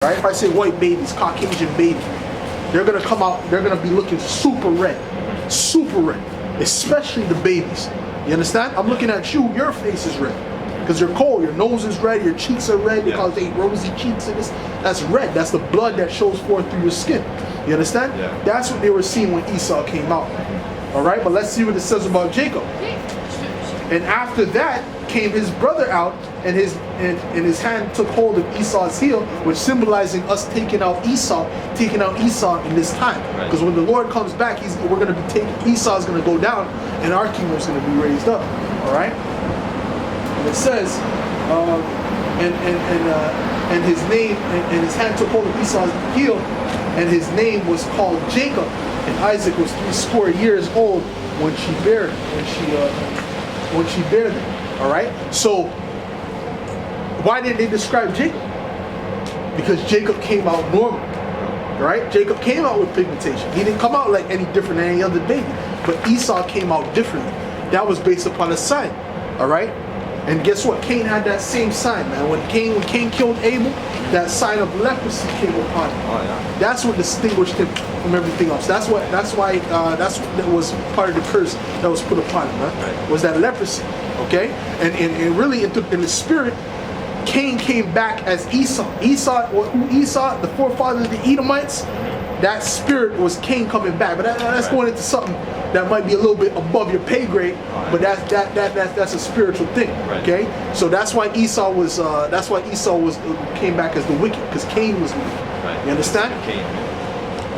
Right? If I say white babies, Caucasian baby, they're gonna come out, they're gonna be looking super red. Super red. Especially the babies. You understand? I'm looking at you, your face is red. Because you're cold, your nose is red, your cheeks are red because they rosy cheeks and this. That's red. That's the blood that shows forth through your skin. You understand? Yeah. That's what they were seeing when Esau came out. Alright, but let's see what it says about Jacob. And after that came his brother out, and his hand took hold of Esau's heel, which symbolizing us taking out Esau in this time. Because when the Lord comes back, we're going to be taking, Esau's going to go down, and our kingdom's going to be raised up. All right. And it says, and his name, and his hand took hold of Esau's heel, and his name was called Jacob. And Isaac was 80 years old when she bare them. All right. So why did they describe Jacob? Because Jacob came out normal. Right? Jacob came out with pigmentation. He didn't come out like any different than any other baby. But Esau came out differently. That was based upon a sign. All right. And guess what? Cain had that same sign, man. When Cain killed Abel, that sign of leprosy came upon him. Oh, yeah. That's what distinguished him from everything else. That was part of the curse that was put upon him, right? Was that leprosy? Okay, and really in the spirit, Cain came back as Esau. Esau, the forefathers of the Edomites. That spirit was Cain coming back. But that's going into something that might be a little bit above your pay grade. But that's a spiritual thing. Okay, so that's why Esau came back as the wicked, because Cain was wicked. You understand?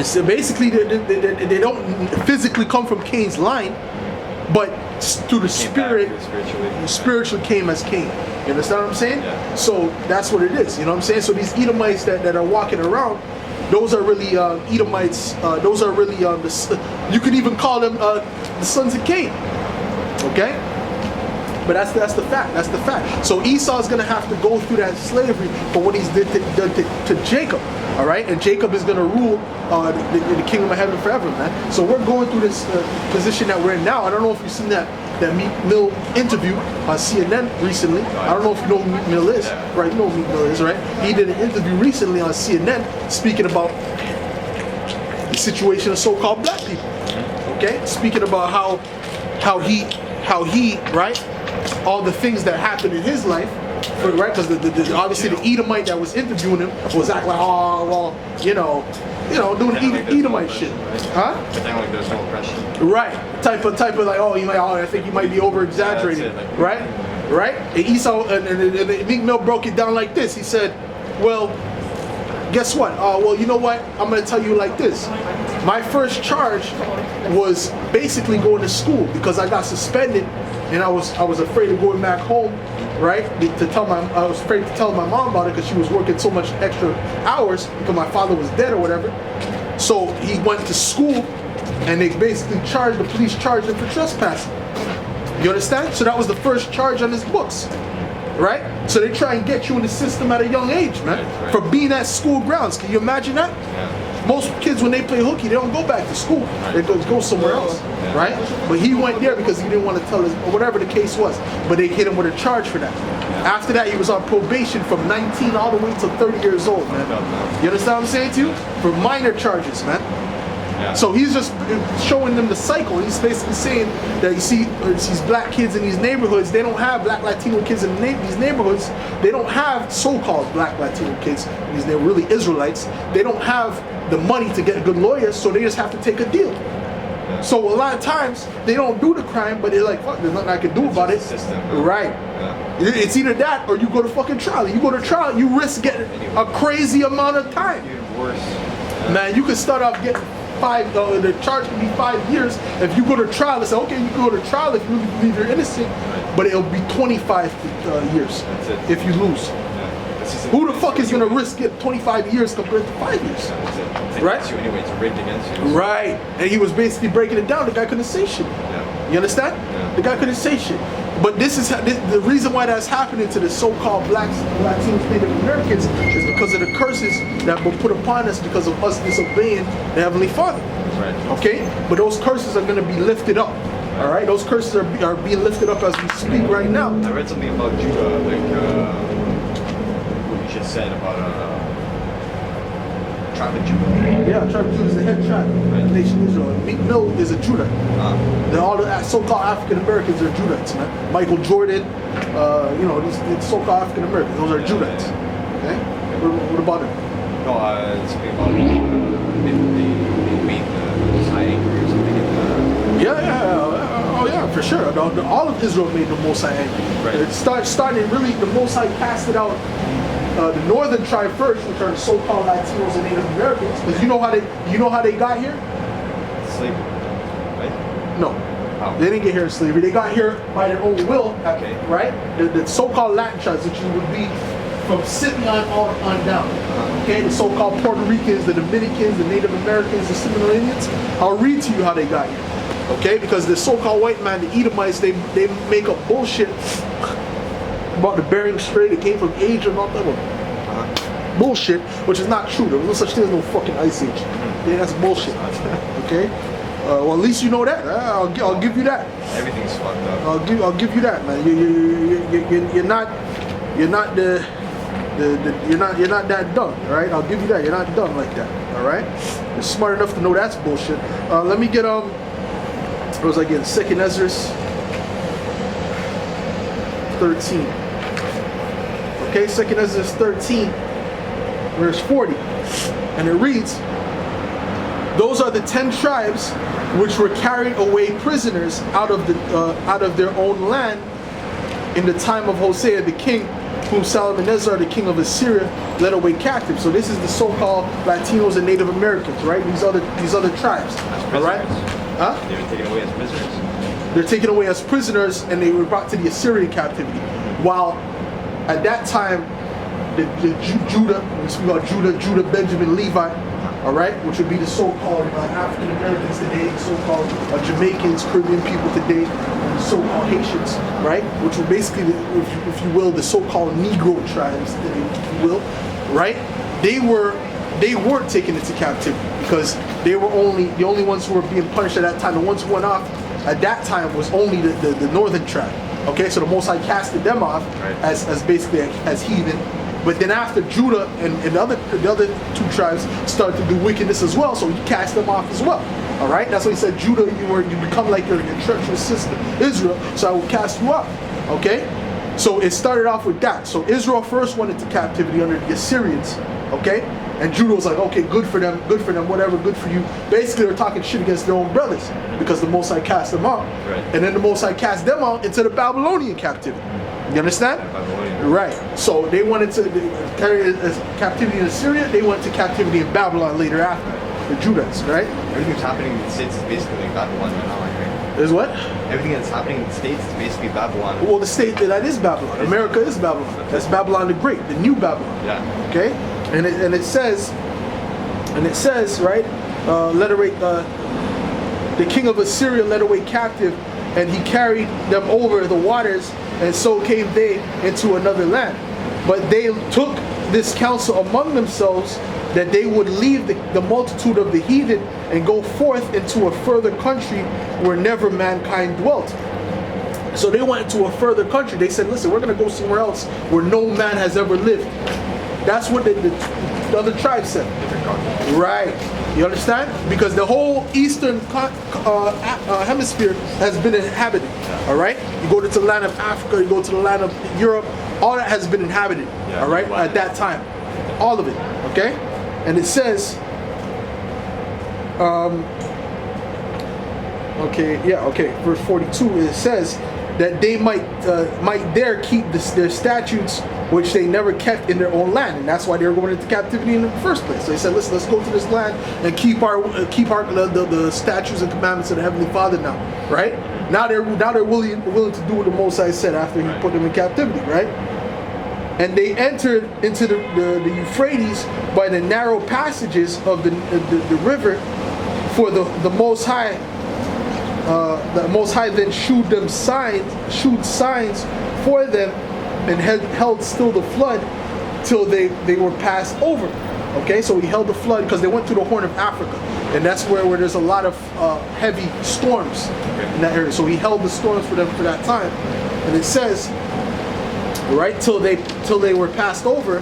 So basically, they don't physically come from Cain's line, but through the spirit, spiritually came as Cain. You understand what I'm saying? Yeah. So that's what it is. You know what I'm saying? So these Edomites that are walking around, those are really Edomites. Those are really you could even call them the sons of Cain. Okay. But that's the fact. That's the fact. So Esau's gonna have to go through that slavery for what he's did to Jacob. All right, and Jacob is gonna rule the kingdom of heaven forever, man. So we're going through this position that we're in now. I don't know if you've seen that Meek Mill interview on CNN recently. I don't know if you know who Meek Mill is, right? You know who Meek Mill is, right? He did an interview recently on CNN speaking about the situation of so-called black people. Okay, speaking about how he right, all the things that happened in his life. Right, because obviously the Edomite that was interviewing him was acting like, oh well, you know, doing Edomite shit, huh? Pretending like there's no oppression. Right, type of like, oh, I think you might be over exaggerating, right? And Esau and Meek Mill broke it down like this. He said, well, guess what? Well, you know what? I'm gonna tell you like this. My first charge was basically going to school because I got suspended, and I was afraid of going back home. Right? I was afraid to tell my mom about it because she was working so much extra hours because my father was dead or whatever. So he went to school, and they basically the police charged him for trespassing. You understand? So that was the first charge on his books. Right? So they try and get you in the system at a young age, man, for being at school grounds. Can you imagine that? Yeah. Most kids, when they play hooky, they don't go back to school. They go somewhere else, right? But he went there because he didn't want to tell us, or whatever the case was. But they hit him with a charge for that. After that, he was on probation from 19 all the way to 30 years old, man. You understand what I'm saying to you? For minor charges, man. Yeah. So he's just showing them the cycle. He's basically saying that you see these black kids in these neighborhoods, they don't have black Latino kids in these neighborhoods. They don't have so-called black Latino kids. They're really Israelites. They don't have the money to get good lawyers, so they just have to take a deal. Yeah. So a lot of times they don't do the crime, but they're like, fuck, there's nothing I can do about it. System, right. Yeah. It's either that or you go to fucking trial. You go to trial, you risk getting a crazy amount of time. Even worse. Yeah. Man, you can start off getting the charge can be 5 years. If you go to trial, they say, okay, you can go to trial if you really believe you're innocent, but it'll be 25 years if you lose. Who the fuck is gonna risk it 25 years compared to 5 years? Right? You anyway, it's rigged against you. Right. And he was basically breaking it down. The guy couldn't say shit. Yeah. You understand? Yeah. The guy couldn't say shit. But the reason why that's happening to the so-called blacks, Latinos, Native Americans is because of the curses that were put upon us because of us disobeying the Heavenly Father. Right. Okay? But those curses are going to be lifted up. All right? Those curses are being lifted up as we speak right now. I read something about Judah, like what you just said about tribe of Judah. Yeah, tribe of Judah is the head tribe of the nation Israel. Meek Mill is a Judah. All the so-called African Americans are Judites, man. Michael Jordan, these so-called African Americans, those are Judites. Okay? What about them? No, something about they made the Messiah angry or something. Oh yeah, for sure. All of Israel made the Most High angry. Right. It started really, the Most High casted out the northern tribe first, which are the so-called Latinos and Native Americans. Because you know how they got here? Slavery, right? No. How? They didn't get here in slavery. They got here by their own will. Okay. Right? The so-called Latin tribes, which would be from Sicily on down. Okay, the so-called Puerto Ricans, the Dominicans, the Native Americans, the Seminole Indians. I'll read to you how they got here. Okay, because the so-called white man, the Edomites, they make up bullshit about the Bering Strait. It came from Asia and all that bullshit, which is not true. There was no such thing as no fucking ice age. Yeah, that's bullshit. Okay, well at least you know that. I'll give you that. Everything's fucked up. I'll give you that, man. You're not that dumb, all right? I'll give you that. You're not dumb like that, all right? You're smart enough to know that's bullshit. Let me get what was I getting? 2nd Ezra 13. Okay, 2nd Ezra 13, verse 40, and it reads, "Those are the 10 tribes which were carried away prisoners out of their own land in the time of Hosea the king, whom Salmanasar, the king of Assyria, led away captive." So this is the so-called Latinos and Native Americans, right? These other tribes, all right? Huh? They were taken away as prisoners. They're taken away as prisoners, and they were brought to the Assyrian captivity. While at that time, the Judah, we speak about Judah, Benjamin, Levi, all right, which would be the so-called African Americans today, so-called Jamaicans, Caribbean people today, and so-called Haitians, right, which were basically, if you will, the so-called Negro tribes, if you will, right? They weren't taken into captivity because they were the only ones who were being punished at that time. The ones who went off at that time was only the northern tribe. Okay, so the Most High casted them off as basically as heathen. But then after Judah and the other two tribes started to do wickedness as well, so he cast them off as well. All right, that's why he said, Judah, you become like your treacherous sister Israel, so I will cast you off. Okay, so it started off with that. So Israel first went into captivity under the Assyrians. Okay, and Judah was like, okay, good for them, whatever, good for you. Basically, they're talking shit against their own brothers because the Most High cast them out, and then the Most High cast them out into the Babylonian captivity. You understand? Right. So they wanted to carry captivity in Assyria. They went to captivity in Babylon later after the Judites, right? Everything that's happening in the States is basically like Babylon now, right? Is what? Everything that's happening in the States is basically Babylon. Well, the state that is Babylon. America is Babylon. That's Babylon the Great, the new Babylon. Yeah. Okay. And it says, right? The king of Assyria led away captive, and he carried them over the waters, and so came they into another land. But they took this counsel among themselves that they would leave the multitude of the heathen and go forth into a further country where never mankind dwelt. So they went into a further country. They said, listen, we're going to go somewhere else where no man has ever lived. That's what the other tribe said. Right. You understand? Because the whole eastern hemisphere has been inhabited. All right? You go to the land of Africa, you go to the land of Europe, all that has been inhabited. All right? At that time. All of it. Okay? And it says, verse 42, it says that they might there keep their statutes which they never kept in their own land, and that's why they were going into captivity in the first place. So they said, listen, let's go to this land and keep the statutes and commandments of the Heavenly Father now, right? Now they're willing to do what the Most High said after he put them in captivity, right? And they entered into the Euphrates by the narrow passages of the river, for the Most High. The Most High then shewed signs for them, and held still the flood till they were passed over. Okay, so he held the flood because they went through the Horn of Africa, and that's where there's a lot of heavy storms in that area. So he held the storms for them for that time, and it says, right, till they were passed over,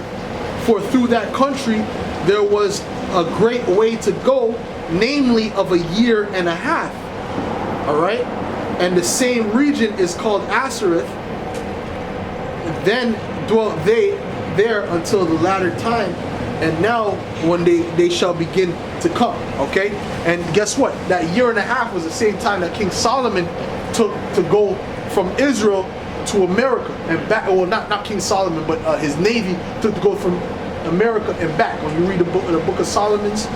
for through that country there was a great way to go, namely of a year and a half. All right, and the same region is called Ashereth. Then dwelt they there until the latter time, and now when they shall begin to come. Okay, and guess what? That year and a half was the same time that King Solomon took to go from Israel to America and back. Well, not King Solomon, but his navy took to go from America and back. When you read the book of Solomon's,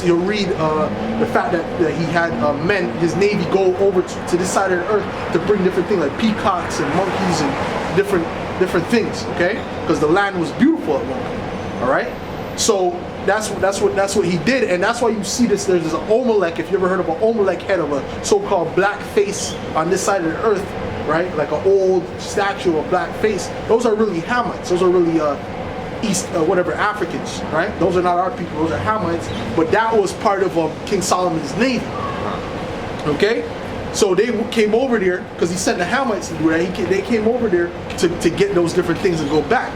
you'll read the fact that he had men, his navy, go over to this side of the earth to bring different things like peacocks and monkeys and different things. Okay, because the land was beautiful at one point. All right, so that's what he did, and that's why you see this. There's this Omelech. If you ever heard of an Omelech head of a so-called black face on this side of the earth, right? Like an old statue of black face. Those are really Hamites. Those are really East, whatever, Africans, right? Those are not our people. Those are Hamites. But that was part of King Solomon's navy. Okay, so they came over there because he sent the Hamites to do that. They came over there to get those different things and go back.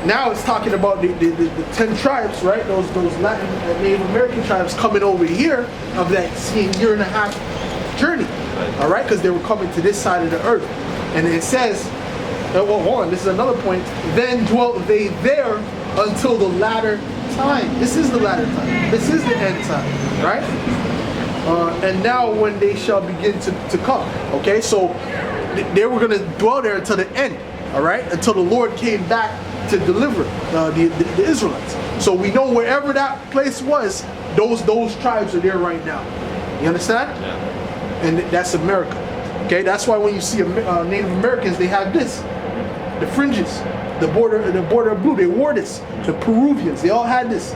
Now it's talking about the 10 tribes, right? Those Latin Native American tribes coming over here of that same year and a half journey. All right, because they were coming to this side of the earth, and it says, well, hold on, this is another point. Then dwelt they there until the latter time. This is the latter time. This is the end time, right? And now when they shall begin to come. Okay, so they were going to dwell there until the end. All right, until the Lord came back to deliver the Israelites. So we know wherever that place was, those tribes are there right now. You understand? Yeah. And that's America. Okay, that's why when you see Native Americans, they have this, the fringes, the border of blue. They wore this. The Peruvians, they all had this.